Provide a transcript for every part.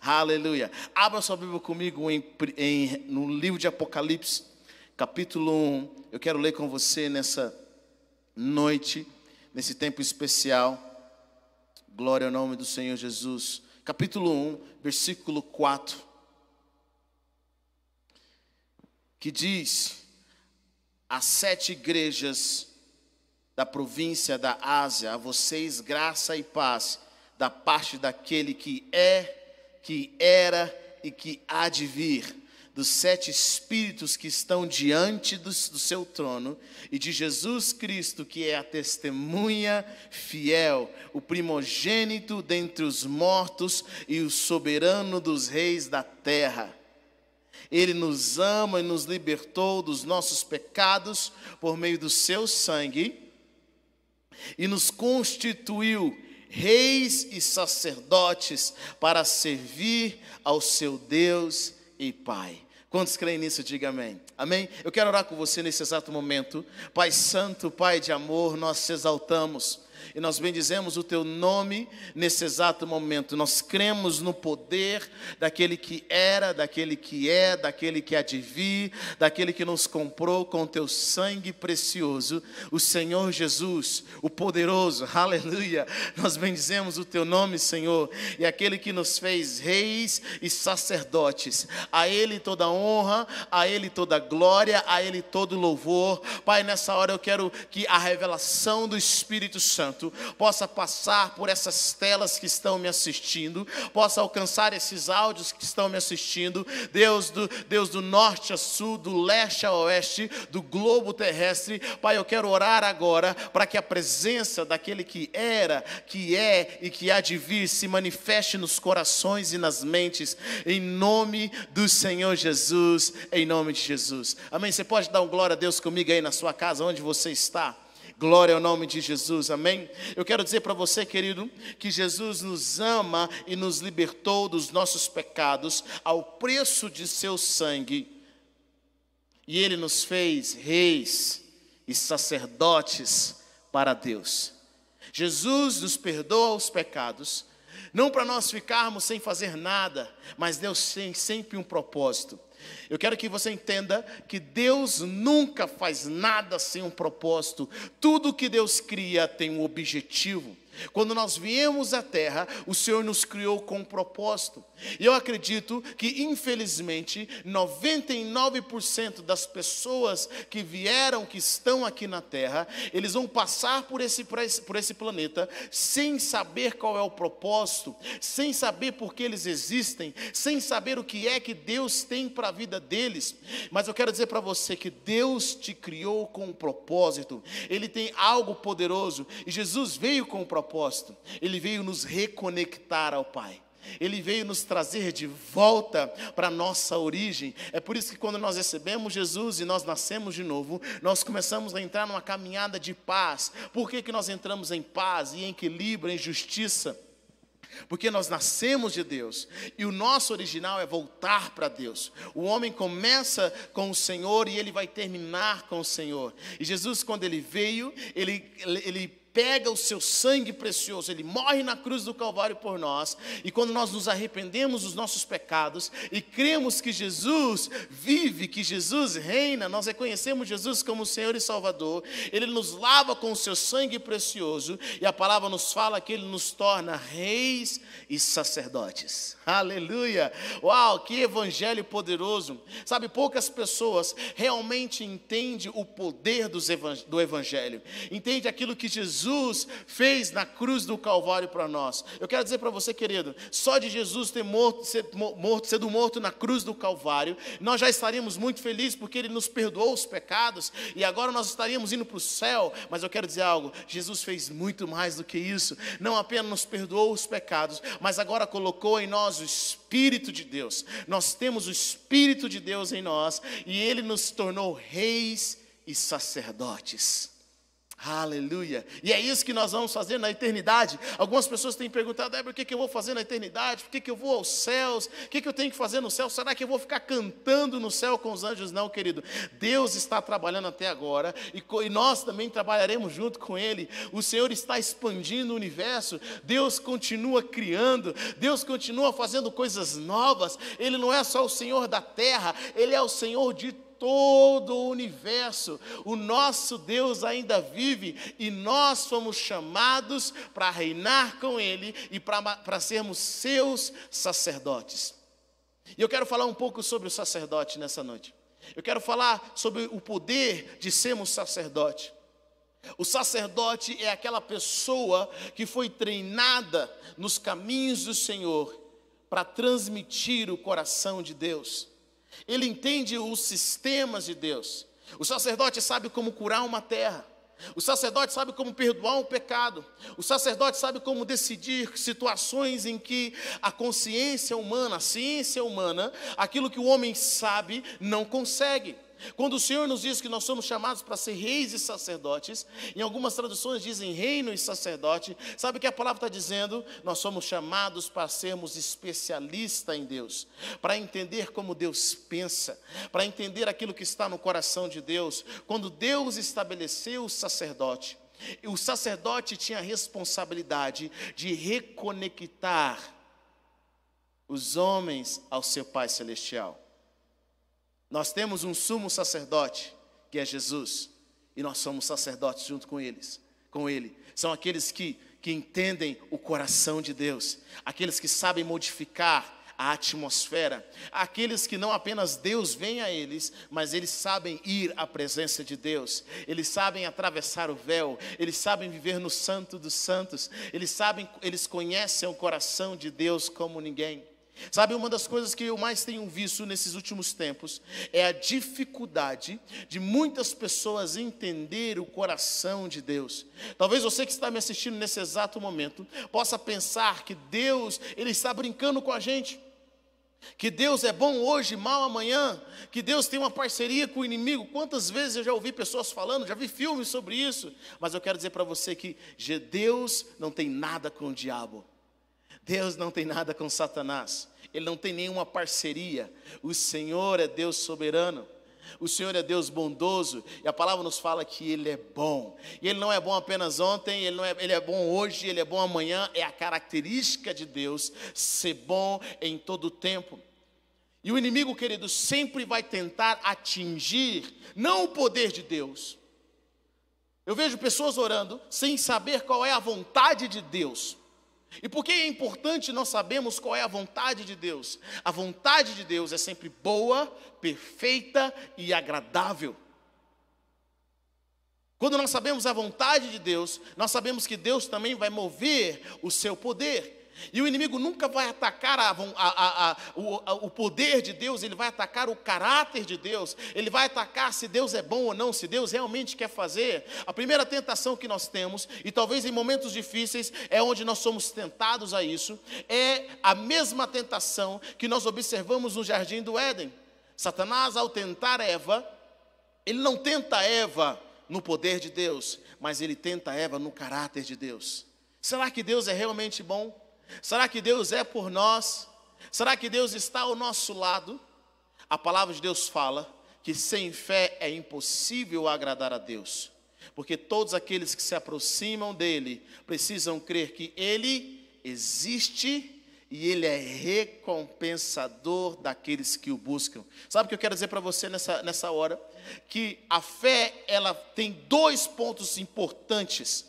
Aleluia. Abra sua Bíblia comigo no livro de Apocalipse, capítulo 1. Eu quero ler com você nessa noite, nesse tempo especial. Glória ao nome do Senhor Jesus. Capítulo 1, versículo 4. Que diz: as 7 igrejas da província da Ásia, a vocês graça e paz, da parte daquele que é, que era e que há de vir, dos 7 espíritos que estão diante do seu trono, e de Jesus Cristo, que é a testemunha fiel, o primogênito dentre os mortos e o soberano dos reis da terra. Ele nos ama e nos libertou dos nossos pecados por meio do seu sangue e nos constituiu reis e sacerdotes para servir ao seu Deus e Pai. Quantos creem nisso? Diga amém. Amém? Eu quero orar com você nesse exato momento. Pai santo, Pai de amor, nós te exaltamos e nós bendizemos o teu nome nesse exato momento. Nós cremos no poder daquele que era, daquele que é, daquele que há de vir, daquele que nos comprou com teu sangue precioso, o Senhor Jesus, o poderoso. Aleluia. Nós bendizemos o teu nome, Senhor, e aquele que nos fez reis e sacerdotes. A ele toda honra, a ele toda glória, a ele todo louvor. Pai, nessa hora eu quero que a revelação do Espírito Santo possa passar por essas telas que estão me assistindo, possa alcançar esses áudios que estão me assistindo. Deus do norte a sul, do leste a oeste, do globo terrestre. Pai, eu quero orar agora para que a presença daquele que era, que é e que há de vir se manifeste nos corações e nas mentes, em nome do Senhor Jesus, em nome de Jesus. Amém? Você pode dar um glória a Deus comigo aí na sua casa, onde você está? Glória ao nome de Jesus, amém? Eu quero dizer para você, querido, que Jesus nos ama e nos libertou dos nossos pecados ao preço de seu sangue. E Ele nos fez reis e sacerdotes para Deus. Jesus nos perdoa os pecados, não para nós ficarmos sem fazer nada, mas Deus tem sempre um propósito. Eu quero que você entenda que Deus nunca faz nada sem um propósito. Tudo que Deus cria tem um objetivo. Quando nós viemos à terra, o Senhor nos criou com um propósito. E eu acredito que, infelizmente, 99% das pessoas que vieram, que estão aqui na terra, eles vão passar por esse planeta sem saber qual é o propósito, sem saber por que eles existem, sem saber o que é que Deus tem para a vida deles. Mas eu quero dizer para você que Deus te criou com um propósito. Ele tem algo poderoso. E Jesus veio com um propósito. Ele veio nos reconectar ao Pai. Ele veio nos trazer de volta para a nossa origem. É por isso que quando nós recebemos Jesus e nós nascemos de novo, nós começamos a entrar numa caminhada de paz. Por que nós entramos em paz e em equilíbrio, em justiça? Porque nós nascemos de Deus e o nosso original é voltar para Deus. O homem começa com o Senhor e ele vai terminar com o Senhor. E Jesus, quando ele veio, ele pega o seu sangue precioso, ele morre na cruz do Calvário por nós, e quando nós nos arrependemos dos nossos pecados e cremos que Jesus vive, que Jesus reina, nós reconhecemos Jesus como Senhor e Salvador, ele nos lava com o seu sangue precioso, e a palavra nos fala que ele nos torna reis e sacerdotes. Aleluia! Uau, que evangelho poderoso! Sabe, poucas pessoas realmente entendem o poder do evangelho, entende aquilo que Jesus fez na cruz do Calvário para nós. Eu quero dizer para você, querido, só de Jesus ter sido morto na cruz do Calvário, nós já estaríamos muito felizes, porque Ele nos perdoou os pecados, e agora nós estaríamos indo para o céu. Mas eu quero dizer algo, Jesus fez muito mais do que isso. Não apenas nos perdoou os pecados, mas agora colocou em nós o Espírito de Deus. Nós temos o Espírito de Deus em nós, e Ele nos tornou reis e sacerdotes. Aleluia. E é isso que nós vamos fazer na eternidade. Algumas pessoas têm perguntado: Débora, o que eu vou fazer na eternidade? Por que eu vou aos céus? O que eu tenho que fazer no céu? Será que eu vou ficar cantando no céu com os anjos? Não, querido. Deus está trabalhando até agora e nós também trabalharemos junto com Ele. O Senhor está expandindo o universo. Deus continua criando. Deus continua fazendo coisas novas. Ele não é só o Senhor da terra, Ele é o Senhor de todo o universo. O nosso Deus ainda vive e nós fomos chamados para reinar com Ele e para sermos seus sacerdotes. E eu quero falar um pouco sobre o sacerdote nessa noite. Eu quero falar sobre o poder de sermos sacerdote. O sacerdote é aquela pessoa que foi treinada nos caminhos do Senhor para transmitir o coração de Deus. Ele entende os sistemas de Deus. O sacerdote sabe como curar uma terra. O sacerdote sabe como perdoar um pecado. O sacerdote sabe como decidir situações em que a consciência humana, a ciência humana, aquilo que o homem sabe, não consegue. Quando o Senhor nos diz que nós somos chamados para ser reis e sacerdotes, em algumas traduções dizem reino e sacerdote, sabe o que a palavra está dizendo? Nós somos chamados para sermos especialistas em Deus, para entender como Deus pensa, para entender aquilo que está no coração de Deus. Quando Deus estabeleceu o sacerdote tinha a responsabilidade de reconectar os homens ao seu Pai Celestial. Nós temos um sumo sacerdote, que é Jesus, e nós somos sacerdotes junto com Ele. São aqueles que entendem o coração de Deus, aqueles que sabem modificar a atmosfera, aqueles que não apenas Deus vem a eles, mas eles sabem ir à presença de Deus, eles sabem atravessar o véu, eles sabem viver no Santo dos Santos, eles conhecem o coração de Deus como ninguém. Sabe, uma das coisas que eu mais tenho visto nesses últimos tempos é a dificuldade de muitas pessoas entender o coração de Deus. Talvez você que está me assistindo nesse exato momento possa pensar que Deus, Ele está brincando com a gente, que Deus é bom hoje, mal amanhã, que Deus tem uma parceria com o inimigo. Quantas vezes eu já ouvi pessoas falando, já vi filmes sobre isso, mas eu quero dizer para você que Deus não tem nada com o diabo. Deus não tem nada com Satanás, Ele não tem nenhuma parceria. O Senhor é Deus soberano, o Senhor é Deus bondoso, e a palavra nos fala que Ele é bom. E Ele não é bom apenas ontem, Ele é bom hoje, Ele é bom amanhã. É a característica de Deus ser bom em todo o tempo. E o inimigo, querido, sempre vai tentar atingir, não o poder de Deus. Eu vejo pessoas orando sem saber qual é a vontade de Deus. E por que é importante nós sabermos qual é a vontade de Deus? A vontade de Deus é sempre boa, perfeita e agradável. Quando nós sabemos a vontade de Deus, nós sabemos que Deus também vai mover o seu poder. E o inimigo nunca vai atacar o poder de Deus, ele vai atacar o caráter de Deus, ele vai atacar se Deus é bom ou não, se Deus realmente quer fazer. A primeira tentação que nós temos, e talvez em momentos difíceis é onde nós somos tentados a isso, é a mesma tentação que nós observamos no jardim do Éden. Satanás, ao tentar Eva, ele não tenta Eva no poder de Deus, mas ele tenta Eva no caráter de Deus. Será que Deus é realmente bom? Será que Deus é por nós? Será que Deus está ao nosso lado? A palavra de Deus fala que sem fé é impossível agradar a Deus, porque todos aqueles que se aproximam dEle precisam crer que Ele existe e Ele é recompensador daqueles que o buscam. Sabe o que eu quero dizer para você nessa hora? Que a fé, ela tem dois pontos importantes.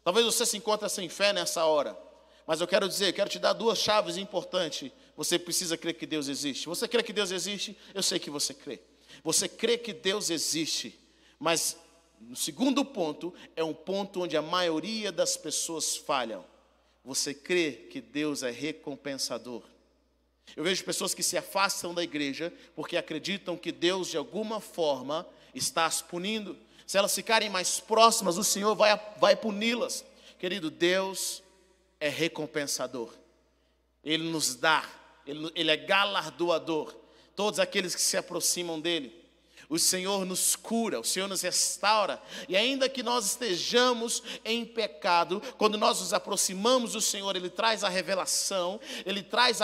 Talvez você se encontre sem fé nessa hora, mas eu quero te dar duas chaves importantes. Você precisa crer que Deus existe. Você crê que Deus existe? Eu sei que você crê. Você crê que Deus existe. Mas o segundo ponto é um ponto onde a maioria das pessoas falham. Você crê que Deus é recompensador. Eu vejo pessoas que se afastam da igreja porque acreditam que Deus de alguma forma está as punindo. Se elas ficarem mais próximas, o Senhor vai puni-las. Querido, Deus é recompensador. Ele nos dá, Ele é galardoador. Todos aqueles que se aproximam dEle. O Senhor nos cura, o Senhor nos restaura. E ainda que nós estejamos em pecado, quando nós nos aproximamos do Senhor, Ele traz a revelação, Ele traz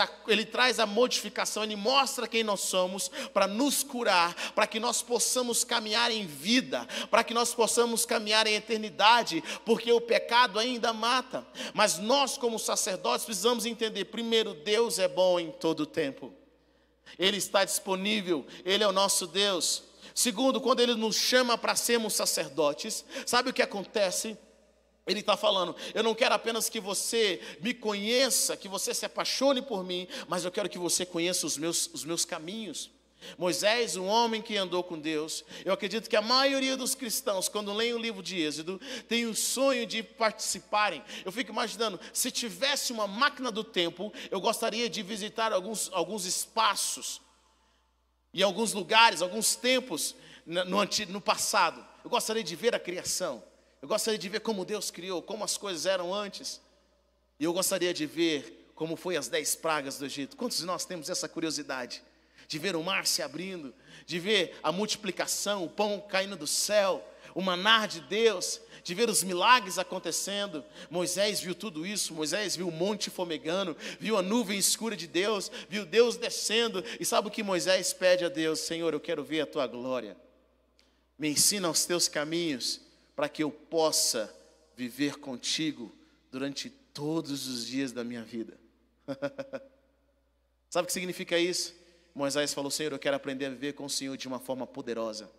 a modificação, Ele mostra quem nós somos para nos curar, para que nós possamos caminhar em vida, para que nós possamos caminhar em eternidade, porque o pecado ainda mata. Mas nós, como sacerdotes, precisamos entender: primeiro, Deus é bom em todo o tempo. Ele está disponível, Ele é o nosso Deus. Segundo, quando Ele nos chama para sermos sacerdotes, sabe o que acontece? Ele está falando: eu não quero apenas que você me conheça, que você se apaixone por mim, mas eu quero que você conheça os meus caminhos. Moisés, um homem que andou com Deus. Eu acredito que a maioria dos cristãos, quando leem o livro de Êxodo, tem o sonho de participarem. Eu fico imaginando, se tivesse uma máquina do tempo, eu gostaria de visitar alguns espaços, em alguns lugares, alguns tempos no passado. Eu gostaria de ver a criação. Eu gostaria de ver como Deus criou, como as coisas eram antes. E eu gostaria de ver como foi as 10 pragas do Egito. Quantos de nós temos essa curiosidade? De ver o mar se abrindo, de ver a multiplicação, o pão caindo do céu, o maná de Deus, de ver os milagres acontecendo. Moisés viu tudo isso. Moisés viu o monte fumegando, viu a nuvem escura de Deus, viu Deus descendo. E sabe o que Moisés pede a Deus? Senhor, eu quero ver a tua glória. Me ensina os teus caminhos, para que eu possa viver contigo durante todos os dias da minha vida. Sabe o que significa isso? Moisés falou: Senhor, eu quero aprender a viver com o Senhor de uma forma poderosa.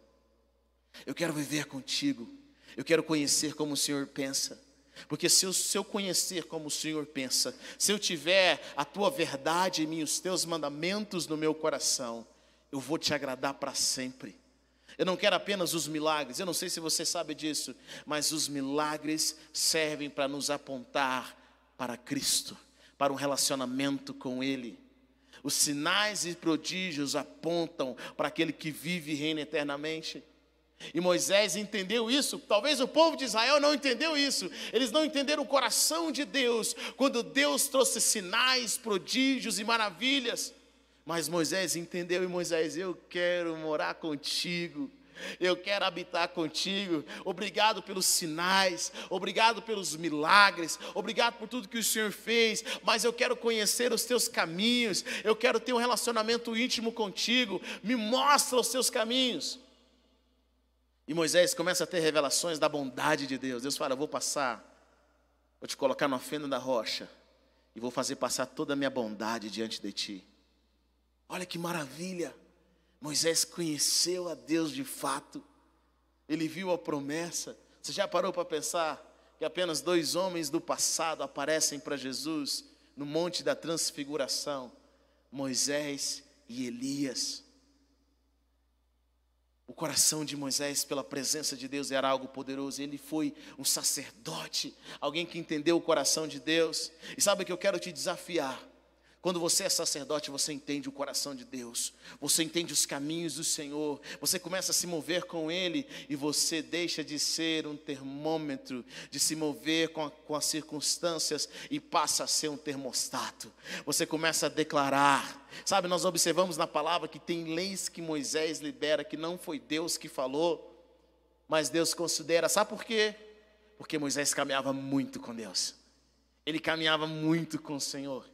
Eu quero viver contigo. Eu quero conhecer como o Senhor pensa. Porque se eu conhecer como o Senhor pensa, se eu tiver a tua verdade em mim, os teus mandamentos no meu coração, eu vou te agradar para sempre. Eu não quero apenas os milagres. Eu não sei se você sabe disso, mas os milagres servem para nos apontar para Cristo, para um relacionamento com Ele. Os sinais e prodígios apontam para aquele que vive e reina eternamente. E Moisés entendeu isso. Talvez o povo de Israel não entendeu isso. Eles não entenderam o coração de Deus, quando Deus trouxe sinais, prodígios e maravilhas. Mas Moisés entendeu. E Moisés: eu quero morar contigo, eu quero habitar contigo. Obrigado pelos sinais, obrigado pelos milagres, obrigado por tudo que o Senhor fez, mas eu quero conhecer os teus caminhos, eu quero ter um relacionamento íntimo contigo. Me mostra os teus caminhos. E Moisés começa a ter revelações da bondade de Deus. Deus fala: eu vou te colocar na fenda da rocha e vou fazer passar toda a minha bondade diante de ti. Olha que maravilha. Moisés conheceu a Deus de fato. Ele viu a promessa. Você já parou para pensar que apenas 2 homens do passado aparecem para Jesus no Monte da Transfiguração? Moisés e Elias. O coração de Moisés, pela presença de Deus, era algo poderoso. Ele foi um sacerdote, alguém que entendeu o coração de Deus. E sabe o que eu quero te desafiar? Quando você é sacerdote, você entende o coração de Deus, você entende os caminhos do Senhor, você começa a se mover com Ele, e você deixa de ser um termômetro, de se mover com as circunstâncias, e passa a ser um termostato. Você começa a declarar. Sabe, nós observamos na palavra que tem leis que Moisés libera, que não foi Deus que falou, mas Deus considera. Sabe por quê? Porque Moisés caminhava muito com Deus, ele caminhava muito com o Senhor.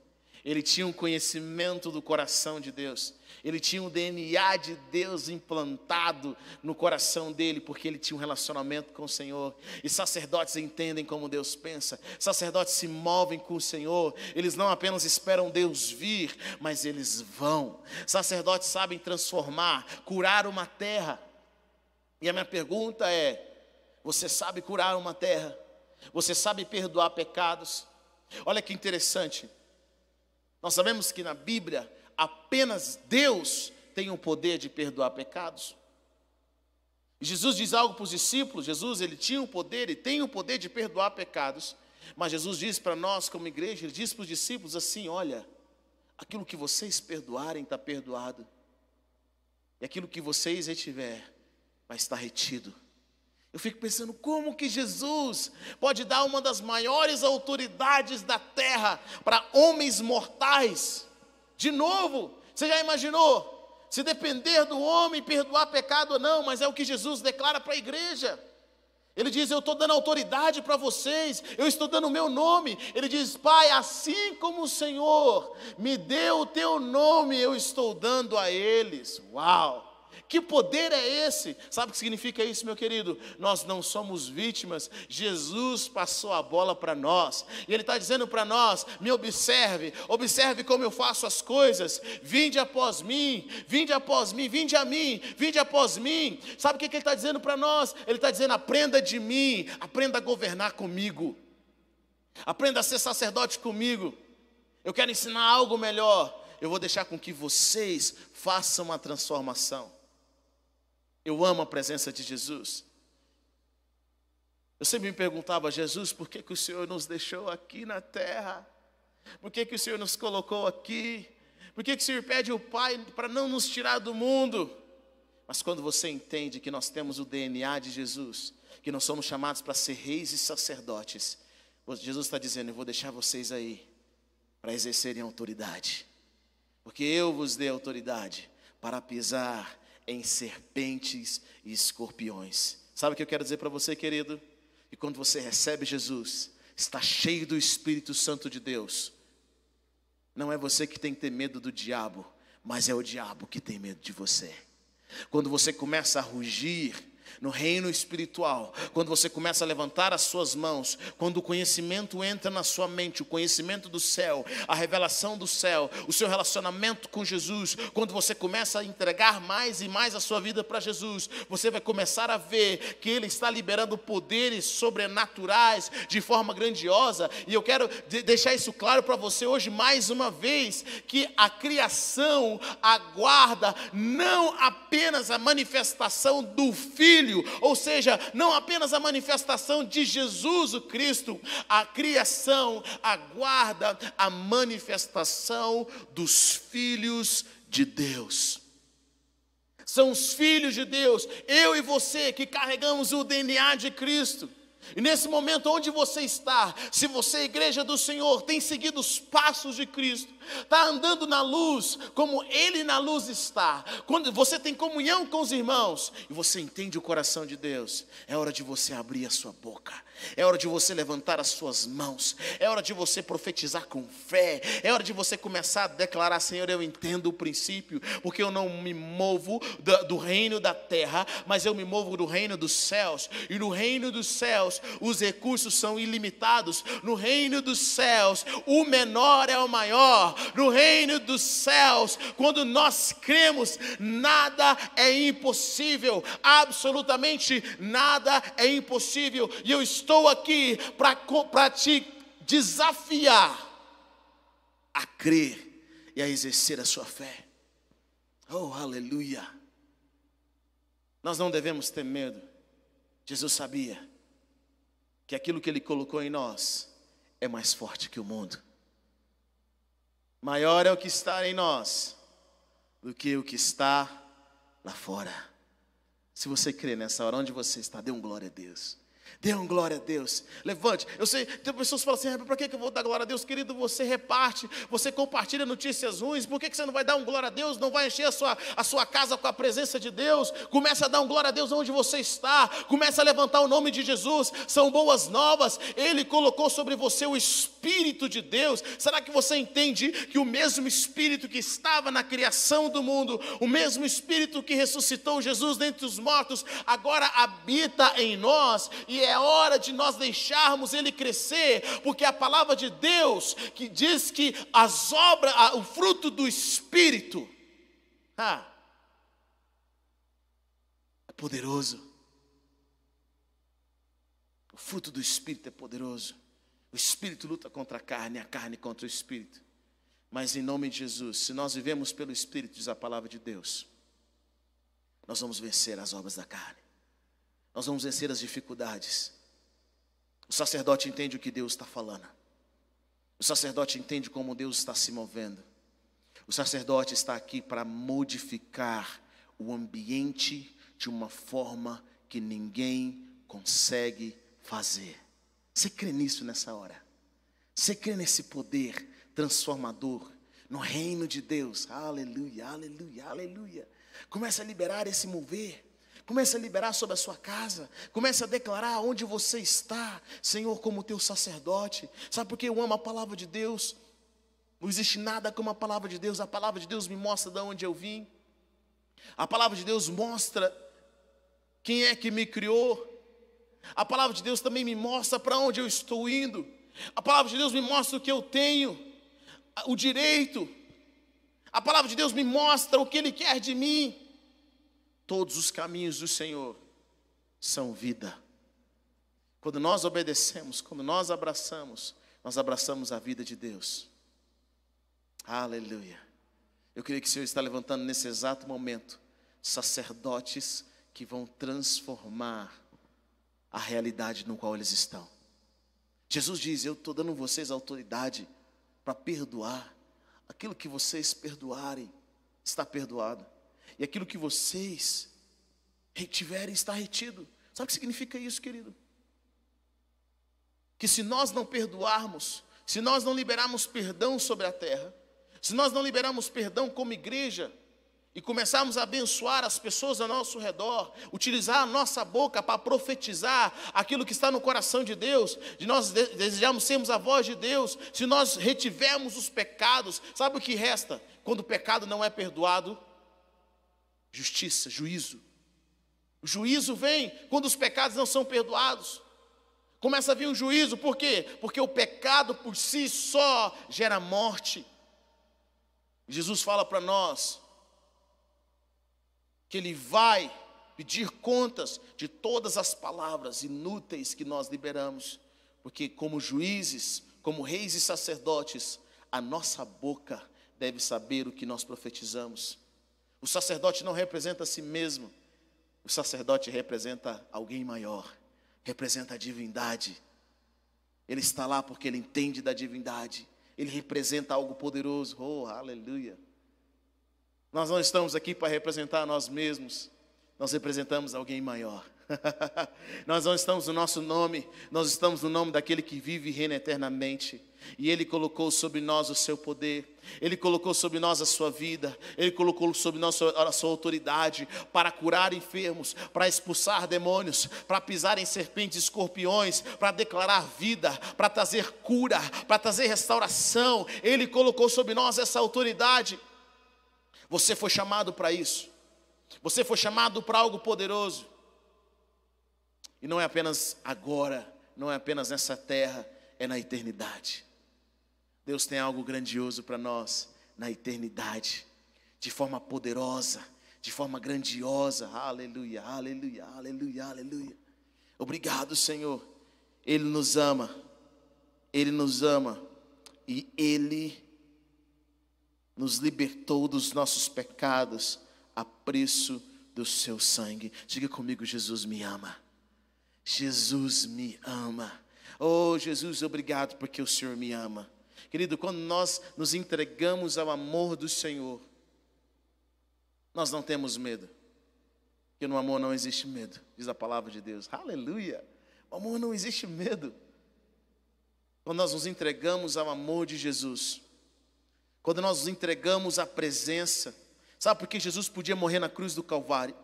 Ele tinha um conhecimento do coração de Deus. Ele tinha um DNA de Deus implantado no coração dele, porque ele tinha um relacionamento com o Senhor. E sacerdotes entendem como Deus pensa. Sacerdotes se movem com o Senhor. Eles não apenas esperam Deus vir, mas eles vão. Sacerdotes sabem transformar, curar uma terra. E a minha pergunta é: você sabe curar uma terra? Você sabe perdoar pecados? Olha que interessante. Nós sabemos que na Bíblia apenas Deus tem o poder de perdoar pecados. E Jesus diz algo para os discípulos. Jesus, ele tinha o poder e tem o poder de perdoar pecados. Mas Jesus diz para nós como igreja, ele diz para os discípulos assim: olha, aquilo que vocês perdoarem está perdoado, e aquilo que vocês retiver vai estar retido. Eu fico pensando, como que Jesus pode dar uma das maiores autoridades da terra para homens mortais? De novo, você já imaginou? se depender do homem perdoar pecado ou não, mas é o que Jesus declara para a igreja. Ele diz: eu estou dando autoridade para vocês, eu estou dando o meu nome. Ele diz: Pai, assim como o Senhor me deu o teu nome, eu estou dando a eles. Uau! Que poder é esse? Sabe o que significa isso, meu querido? Nós não somos vítimas, Jesus passou a bola para nós, e Ele está dizendo para nós: me observe, observe como eu faço as coisas, vinde após mim, vinde após mim, vinde a mim, vinde após mim. Sabe o que Ele está dizendo para nós? Ele está dizendo: aprenda de mim, aprenda a governar comigo, aprenda a ser sacerdote comigo. Eu quero ensinar algo melhor, eu vou deixar com que vocês façam uma transformação. Eu amo a presença de Jesus. Eu sempre me perguntava: Jesus, por que o Senhor nos deixou aqui na terra? Por que o Senhor nos colocou aqui? Por que o Senhor pede ao Pai para não nos tirar do mundo? Mas quando você entende que nós temos o DNA de Jesus, que nós somos chamados para ser reis e sacerdotes, Jesus está dizendo: eu vou deixar vocês aí para exercerem autoridade, porque eu vos dei autoridade para pisar em serpentes e escorpiões. Sabe o que eu quero dizer para você, querido? Que quando você recebe Jesus, está cheio do Espírito Santo de Deus, não é você que tem que ter medo do diabo, mas é o diabo que tem medo de você. Quando você começa a rugir no reino espiritual, quando você começa a levantar as suas mãos, quando o conhecimento entra na sua mente, o conhecimento do céu, a revelação do céu, o seu relacionamento com Jesus, quando você começa a entregar mais e mais a sua vida para Jesus, você vai começar a ver que Ele está liberando poderes sobrenaturais de forma grandiosa. E eu quero deixar isso claro para você hoje mais uma vez, que a criação aguarda não apenas a manifestação do Filho, ou seja, não apenas a manifestação de Jesus o Cristo, a criação aguarda a manifestação dos filhos de Deus. São os filhos de Deus, eu e você, que carregamos o DNA de Cristo. E nesse momento, onde você está, se você, igreja do Senhor, tem seguido os passos de Cristo, está andando na luz, como Ele na luz está, quando você tem comunhão com os irmãos, e você entende o coração de Deus, é hora de você abrir a sua boca, é hora de você levantar as suas mãos, é hora de você profetizar com fé, é hora de você começar a declarar: Senhor, eu entendo o princípio, porque eu não me movo do reino da terra, mas eu me movo do reino dos céus, e no reino dos céus, os recursos são ilimitados. No reino dos céus, o menor é o maior. No reino dos céus, quando nós cremos, nada é impossível, absolutamente nada é impossível. E eu estou aqui para te desafiar a crer e a exercer a sua fé. Oh, aleluia! Nós não devemos ter medo. Jesus sabia que aquilo que Ele colocou em nós é mais forte que o mundo. Maior é o que está em nós do que o que está lá fora. Se você crê nessa hora, onde você está, dê um glória a Deus. Dê um glória a Deus. Levante. Eu sei, tem pessoas que falam assim: para que eu vou dar glória a Deus? Querido, você reparte, você compartilha notícias ruins. Por que você não vai dar um glória a Deus? Não vai encher a sua casa com a presença de Deus? Começa a dar um glória a Deus onde você está. Começa a levantar o nome de Jesus. São boas novas. Ele colocou sobre você o Espírito de Deus. Será que você entende que o mesmo Espírito que estava na criação do mundo, o mesmo Espírito que ressuscitou Jesus dentre os mortos, agora habita em nós? E é hora de nós deixarmos Ele crescer, porque a palavra de Deus que diz que as obras, o fruto do Espírito é poderoso. O fruto do Espírito é poderoso. O Espírito luta contra a carne contra o Espírito. Mas em nome de Jesus, se nós vivemos pelo Espírito, diz a palavra de Deus, nós vamos vencer as obras da carne. Nós vamos vencer as dificuldades. O sacerdote entende o que Deus está falando. O sacerdote entende como Deus está se movendo. O sacerdote está aqui para modificar o ambiente de uma forma que ninguém consegue fazer. Você crê nisso nessa hora? Você crê nesse poder transformador? no reino de Deus. Aleluia, aleluia, aleluia. Comece a liberar esse mover. Comece a liberar sobre a sua casa. Comece a declarar onde você está, Senhor, como teu sacerdote. Sabe por que eu amo a palavra de Deus? Não existe nada como a palavra de Deus. A palavra de Deus me mostra de onde eu vim. A palavra de Deus mostra quem é que me criou. A palavra de Deus também me mostra para onde eu estou indo. A palavra de Deus me mostra o que eu tenho, o direito. A palavra de Deus me mostra o que Ele quer de mim. Todos os caminhos do Senhor são vida. Quando nós obedecemos, quando nós abraçamos a vida de Deus. Aleluia. Eu creio que o Senhor está levantando nesse exato momento sacerdotes que vão transformar a realidade no qual eles estão. Jesus diz: eu estou dando a vocês autoridade para perdoar. Aquilo que vocês perdoarem, está perdoado. E aquilo que vocês retiverem, está retido. Sabe o que significa isso, querido? Que se nós não perdoarmos, se nós não liberarmos perdão sobre a terra, se nós não liberarmos perdão como igreja, e começarmos a abençoar as pessoas ao nosso redor, utilizar a nossa boca para profetizar aquilo que está no coração de Deus, de nós desejarmos sermos a voz de Deus, se nós retivermos os pecados, sabe o que resta? Quando o pecado não é perdoado? Justiça, juízo. O juízo vem quando os pecados não são perdoados. Começa a vir um juízo, por quê? Porque o pecado por si só gera morte. Jesus fala para nós que Ele vai pedir contas de todas as palavras inúteis que nós liberamos, porque como juízes, como reis e sacerdotes, a nossa boca deve saber o que nós profetizamos. O sacerdote não representa a si mesmo, o sacerdote representa alguém maior, representa a divindade. Ele está lá porque ele entende da divindade, ele representa algo poderoso. Oh, aleluia! Nós não estamos aqui para representar nós mesmos, nós representamos alguém maior. Nós não estamos no nosso nome, nós estamos no nome daquele que vive e reina eternamente. E Ele colocou sobre nós o seu poder, Ele colocou sobre nós a sua vida, Ele colocou sobre nós a sua autoridade para curar enfermos, para expulsar demônios, para pisar em serpentes e escorpiões, para declarar vida, para trazer cura, para trazer restauração. Ele colocou sobre nós essa autoridade. Você foi chamado para isso. Você foi chamado para algo poderoso. E não é apenas agora, não é apenas nessa terra, é na eternidade. Deus tem algo grandioso para nós na eternidade, de forma poderosa, de forma grandiosa. Aleluia, aleluia, aleluia, aleluia. Obrigado, Senhor. Ele nos ama e Ele nos libertou dos nossos pecados a preço do seu sangue. Diga comigo: Jesus me ama. Jesus me ama. Oh, Jesus, obrigado porque o Senhor me ama. Querido, quando nós nos entregamos ao amor do Senhor, nós não temos medo, porque no amor não existe medo, diz a palavra de Deus. Aleluia! No amor não existe medo. Quando nós nos entregamos ao amor de Jesus, quando nós nos entregamos à presença, sabe por que Jesus podia morrer na cruz do Calvário?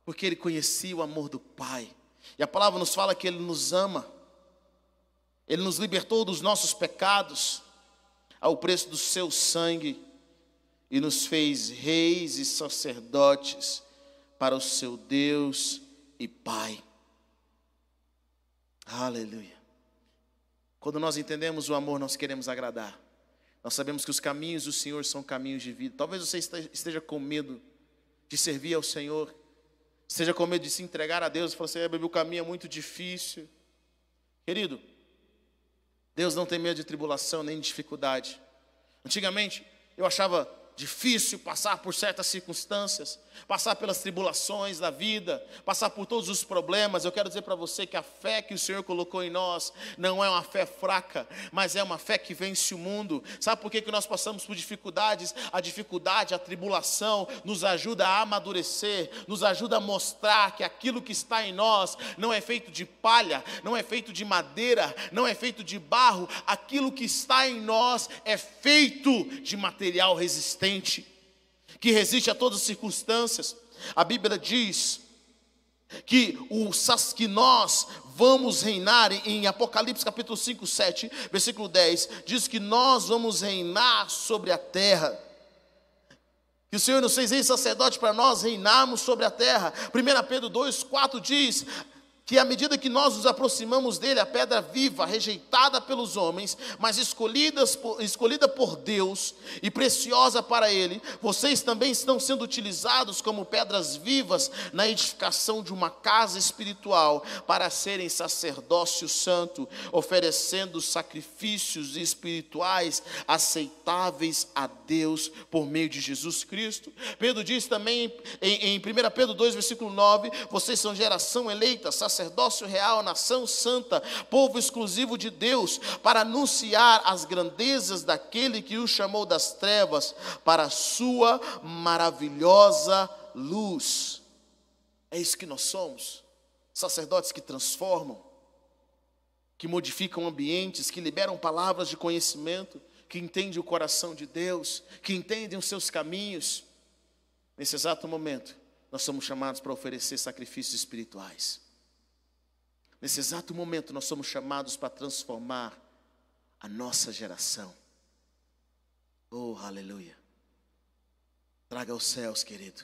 Porque Ele conhecia o amor do Pai. E a palavra nos fala que Ele nos ama. Ele nos libertou dos nossos pecados ao preço do seu sangue e nos fez reis e sacerdotes para o seu Deus e Pai. Aleluia. Quando nós entendemos o amor, nós queremos agradar. Nós sabemos que os caminhos do Senhor são caminhos de vida. Talvez você esteja com medo de servir ao Senhor, esteja com medo de se entregar a Deus e falar assim: o caminho é muito difícil. Querido, Deus não tem medo de tribulação nem de dificuldade. Antigamente, eu achava difícil passar por certas circunstâncias, passar pelas tribulações da vida, passar por todos os problemas, eu quero dizer para você que a fé que o Senhor colocou em nós não é uma fé fraca, mas é uma fé que vence o mundo. Sabe por que nós passamos por dificuldades? A dificuldade, a tribulação nos ajuda a amadurecer, nos ajuda a mostrar que aquilo que está em nós não é feito de palha, não é feito de madeira, não é feito de barro. Aquilo que está em nós é feito de material resistente, que resiste a todas as circunstâncias. A Bíblia diz que nós vamos reinar, em Apocalipse capítulo 5, 7, versículo 10, diz que nós vamos reinar sobre a terra. Que o Senhor nos fez em sacerdote para nós reinarmos sobre a terra. 1 Pedro 2, 4 diz que à medida que nós nos aproximamos dele, a pedra viva, rejeitada pelos homens, mas escolhida por Deus e preciosa para ele, vocês também estão sendo utilizados como pedras vivas na edificação de uma casa espiritual, para serem sacerdócio santo, oferecendo sacrifícios espirituais aceitáveis a Deus por meio de Jesus Cristo. Pedro diz também em 1 Pedro 2, versículo 9, vocês são geração eleita, sacerdócio real, nação santa, povo exclusivo de Deus, para anunciar as grandezas daquele que o chamou das trevas para a sua maravilhosa luz. É isso que nós somos, sacerdotes que transformam, que modificam ambientes, que liberam palavras de conhecimento, que entendem o coração de Deus, que entendem os seus caminhos. Nesse exato momento, nós somos chamados para oferecer sacrifícios espirituais. Nesse exato momento, nós somos chamados para transformar a nossa geração. Oh, aleluia. Traga os céus, querido.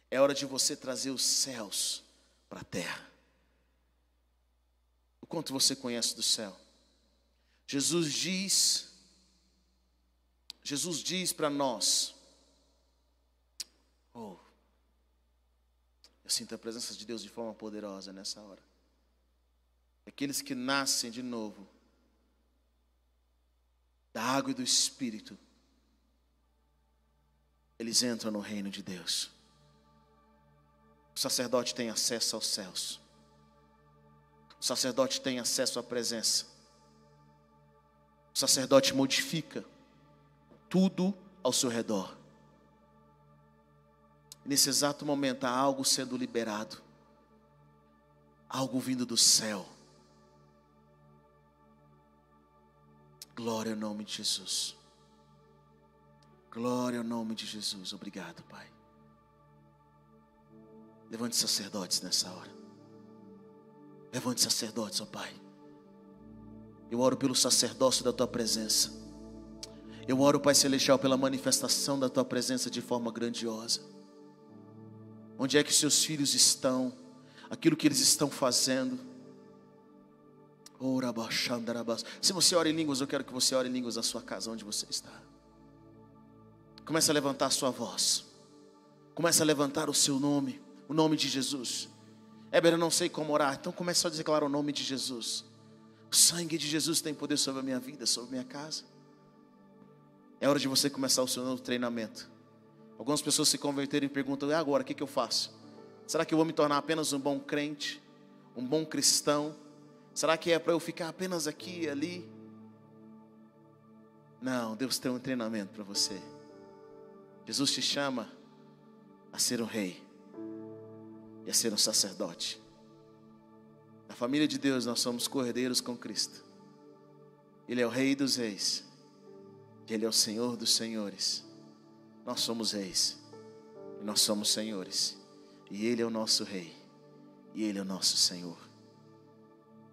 É hora de você trazer os céus para a terra. O quanto você conhece do céu? Jesus diz para nós, oh, eu sinto a presença de Deus de forma poderosa nessa hora. Aqueles que nascem de novo da água e do Espírito, eles entram no reino de Deus. O sacerdote tem acesso aos céus. O sacerdote tem acesso à presença. O sacerdote modifica tudo ao seu redor. Nesse exato momento há algo sendo liberado, algo vindo do céu. Glória ao nome de Jesus. Glória ao nome de Jesus. Obrigado, Pai. Levante sacerdotes nessa hora. Levante sacerdotes, ó Pai. Eu oro pelo sacerdócio da Tua presença. Eu oro, Pai Celestial, pela manifestação da Tua presença de forma grandiosa. Onde é que seus filhos estão? Aquilo que eles estão fazendo. Se você ora em línguas, eu quero que você ore em línguas na sua casa, onde você está. Comece a levantar a sua voz. Comece a levantar o seu nome, o nome de Jesus. Éber, eu não sei como orar, então comece a declarar o nome de Jesus. O sangue de Jesus tem poder sobre a minha vida, sobre a minha casa. É hora de você começar o seu novo treinamento. Algumas pessoas se converteram e perguntam, e agora, o que eu faço? Será que eu vou me tornar apenas um bom crente? Um bom cristão? Será que é para eu ficar apenas aqui e ali? Não, Deus tem um treinamento para você. Jesus te chama a ser um rei e a ser um sacerdote. Na família de Deus nós somos cordeiros com Cristo. Ele é o Rei dos reis. Ele é o Senhor dos senhores. Nós somos reis e nós somos senhores. E Ele é o nosso Rei e Ele é o nosso Senhor.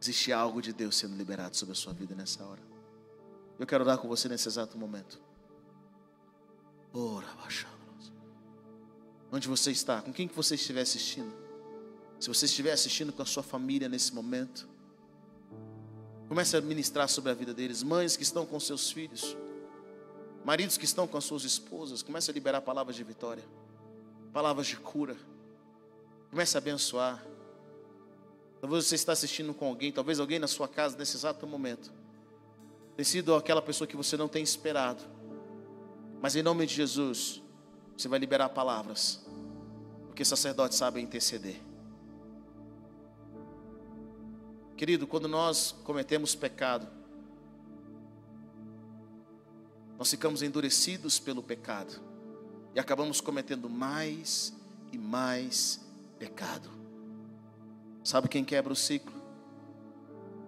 Existe algo de Deus sendo liberado sobre a sua vida nessa hora. Eu quero orar com você nesse exato momento. Onde você está? Com quem que você estiver assistindo? Se você estiver assistindo com a sua família nesse momento, comece a ministrar sobre a vida deles. Mães que estão com seus filhos, maridos que estão com as suas esposas, comece a liberar palavras de vitória, palavras de cura. Comece a abençoar. Talvez você está assistindo com alguém, talvez alguém na sua casa nesse exato momento tem sido aquela pessoa que você não tem esperado. Mas em nome de Jesus, você vai liberar palavras, porque sacerdotes sabem interceder. Querido, quando nós cometemos pecado, nós ficamos endurecidos pelo pecado e acabamos cometendo mais e mais pecado. Sabe quem quebra o ciclo?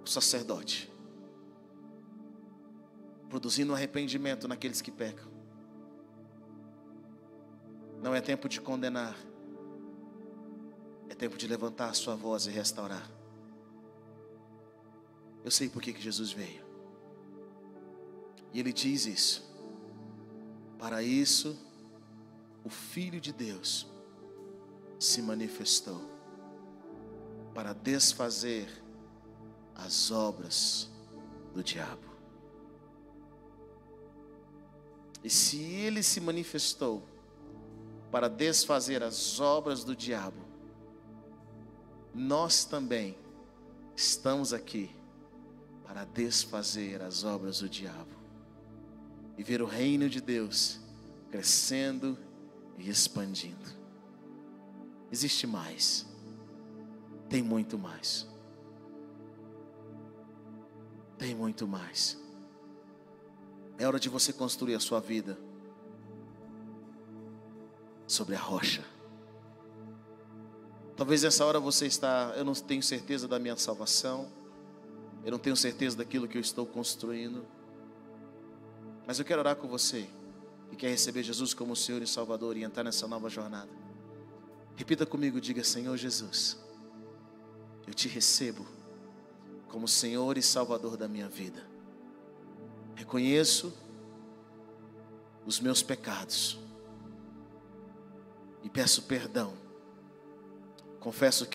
O sacerdote, produzindo arrependimento naqueles que pecam. Não é tempo de condenar, é tempo de levantar a sua voz e restaurar. Eu sei por que Jesus veio. E Ele diz isso. Para isso, o Filho de Deus se manifestou, para desfazer as obras do diabo. E se Ele se manifestou para desfazer as obras do diabo, nós também estamos aqui para desfazer as obras do diabo e ver o reino de Deus crescendo e expandindo. Existe mais, tem muito mais, tem muito mais. É hora de você construir a sua vida sobre a rocha. Talvez nessa hora você está, eu não tenho certeza da minha salvação, eu não tenho certeza daquilo que eu estou construindo, mas eu quero orar com você que quer receber Jesus como Senhor e Salvador e entrar nessa nova jornada. Repita comigo, diga: Senhor Jesus, eu te recebo como Senhor e Salvador da minha vida. Reconheço os meus pecados e peço perdão. Confesso